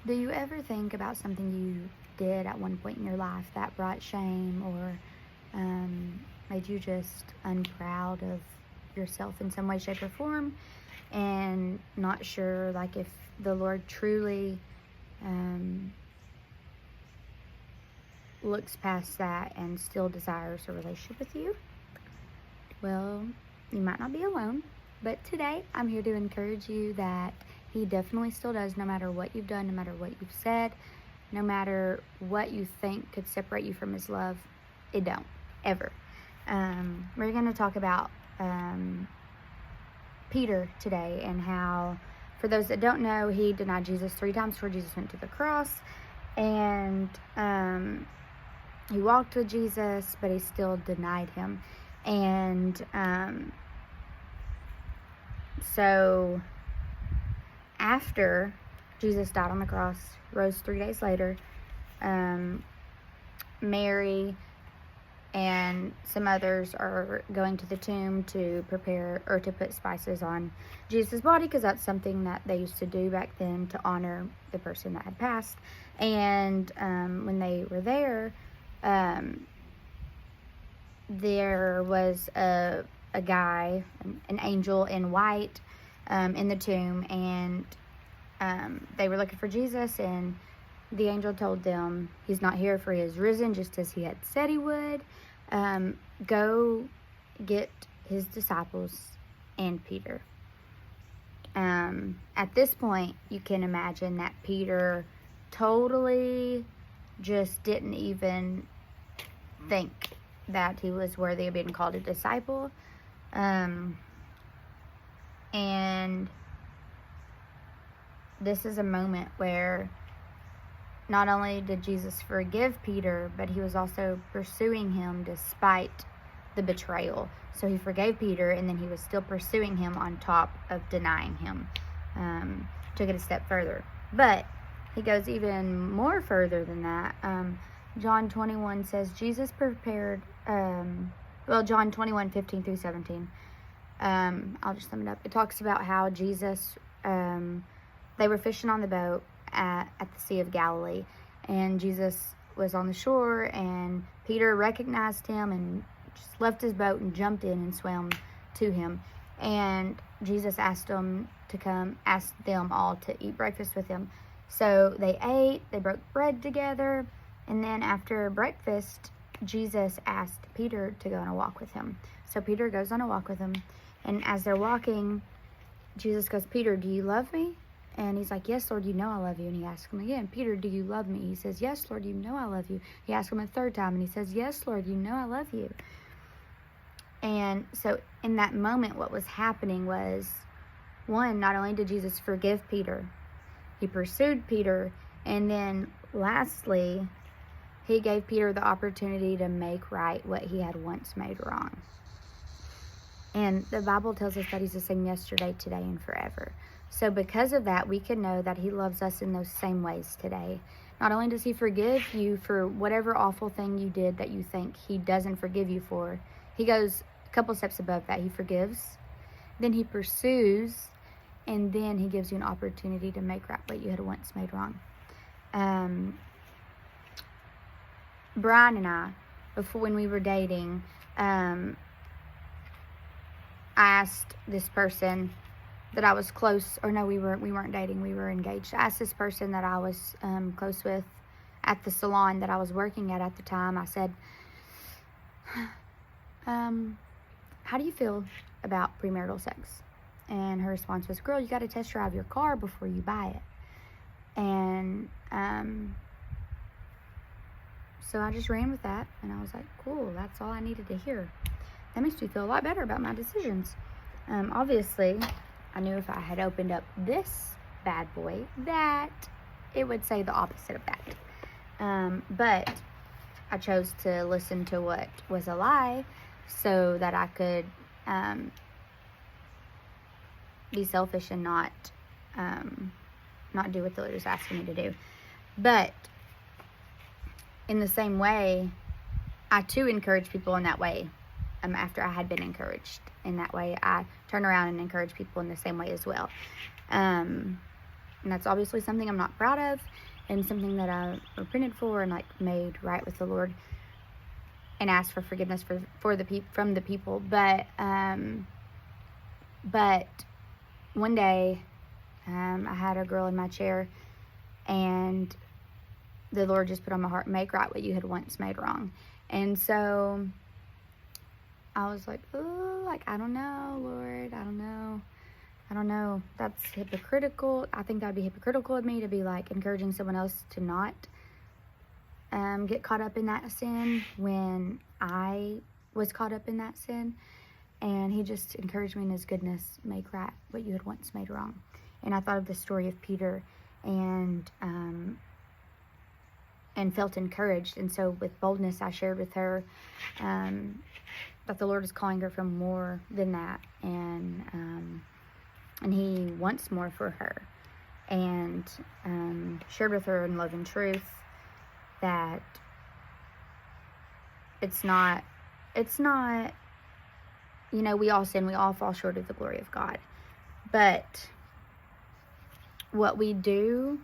Do you ever think about something you did at one point in your life that brought shame or made you just unproud of yourself in some way, shape, or form, and not sure like if the Lord truly looks past that and still desires a relationship with you? Well, you might not be alone, but today I'm here to encourage you that He definitely still does, no matter what you've done, no matter what you've said, no matter what you think could separate you from His love. It don't, ever. We're going to talk about Peter today, and how, for those that don't know, he denied Jesus 3 times before Jesus went to the cross, and he walked with Jesus, but he still denied Him. And so after Jesus died on the cross, rose 3 days later, Mary and some others are going to the tomb to prepare or to put spices on Jesus' body, because that's something that they used to do back then to honor the person that had passed. And when they were there, there was a guy, an angel in white, in the tomb, and they were looking for Jesus, and the angel told them He's not here, for He is risen, just as He had said He would. Go get His disciples and Peter. At this point, you can imagine that Peter totally just didn't even think that he was worthy of being called a disciple. And this is a moment where not only did Jesus forgive Peter, but He was also pursuing him despite the betrayal. So He forgave Peter, and then He was still pursuing him on top of denying Him. Took it a step further. But He goes even more further than that. John 21 says, Jesus prepared, John 21, 15 through 17. I'll just sum it up. It talks about how Jesus, they were fishing on the boat at the Sea of Galilee, and Jesus was on the shore, and Peter recognized Him and just left his boat and jumped in and swam to Him. And Jesus asked them all to eat breakfast with Him. So they ate, they broke bread together, and then after breakfast, Jesus asked Peter to go on a walk with Him. So Peter goes on a walk with Him, and as they're walking, Jesus goes, Peter, do you love me? And he's like, yes, Lord, you know I love you. And he asks him again, Peter, do you love me? He says, yes, Lord, you know I love you. He asks him a third time, and he says, yes, Lord, you know I love you. And so in that moment, what was happening was, one, not only did Jesus forgive Peter, He pursued Peter, and then lastly, He gave Peter the opportunity to make right what he had once made wrong. And the Bible tells us that He's the same yesterday, today, and forever. So because of that, we can know that He loves us in those same ways today. Not only does He forgive you for whatever awful thing you did that you think He doesn't forgive you for, He goes a couple steps above that. He forgives, then He pursues, and then He gives you an opportunity to make right what you had once made wrong. Brian and I, before, when we were dating, I asked this person that I was close, or no, we weren't dating, we were engaged. I asked this person that I was close with at the salon that I was working at the time. I said, how do you feel about premarital sex? And her response was, girl, you got to test drive your car before you buy it. And so I just ran with that, and I was like, cool, that's all I needed to hear. That makes me feel a lot better about my decisions. Obviously, I knew if I had opened up this bad boy, that it would say the opposite of that. But I chose to listen to what was a lie so that I could be selfish and not do what the Lord was asking me to do. But in the same way, I too encourage people in that way. After I had been encouraged in that way, I turn around and encourage people in the same way as well. And that's obviously something I'm not proud of, and something that I repented for and like made right with the Lord and asked for forgiveness from the people. But one day, I had a girl in my chair, and the Lord just put on my heart, make right what you had once made wrong. And so I was like, oh, like, I don't know, Lord, I don't know. That's hypocritical. I think that'd be hypocritical of me to be like encouraging someone else to not get caught up in that sin when I was caught up in that sin. And he just encouraged me in his goodness, make right what you had once made wrong. And I thought of the story of Peter and felt encouraged. And so with boldness, I shared with her that the Lord is calling her from more than that. And he wants more for her. And shared with her in love and truth that it's not, you know, we all sin, we all fall short of the glory of God. But what we do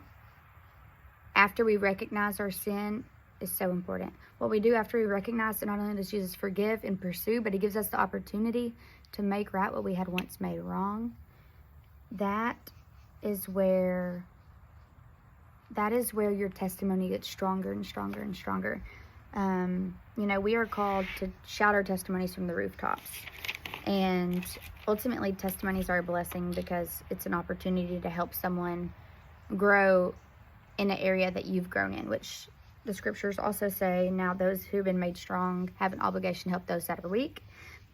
after we recognize our sin is so important. What we do after we recognize that not only does Jesus forgive and pursue, but he gives us the opportunity to make right what we had once made wrong. That is where your testimony gets stronger and stronger and stronger. You know, we are called to shout our testimonies from the rooftops. And ultimately, testimonies are a blessing because it's an opportunity to help someone grow in an area that you've grown in, which the scriptures also say, now those who've been made strong have an obligation to help those that are weak.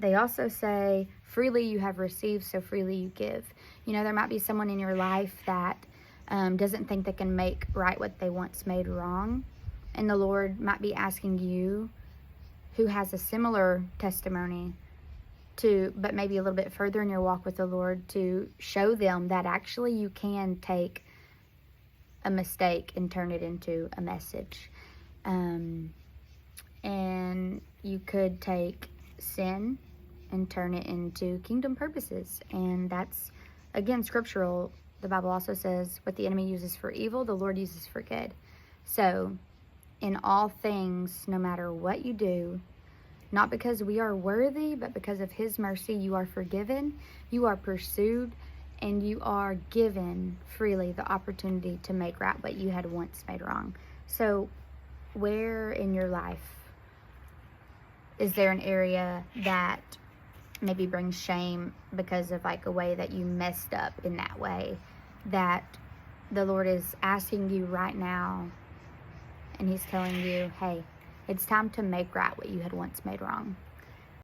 They also say, freely you have received, so freely you give. You know, there might be someone in your life that doesn't think they can make right what they once made wrong. And the Lord might be asking you, who has a similar testimony, but maybe a little bit further in your walk with the Lord, to show them that actually you can take a mistake and turn it into a message. And you could take sin and turn it into kingdom purposes. And that's, again, scriptural. The Bible also says what the enemy uses for evil, the Lord uses for good. So in all things, no matter what you do, not because we are worthy, but because of his mercy, you are forgiven, you are pursued, and you are given freely the opportunity to make right what you had once made wrong. So where in your life is there an area that maybe brings shame because of like a way that you messed up in that way, that the Lord is asking you right now, and he's telling you, hey, it's time to make right what you had once made wrong?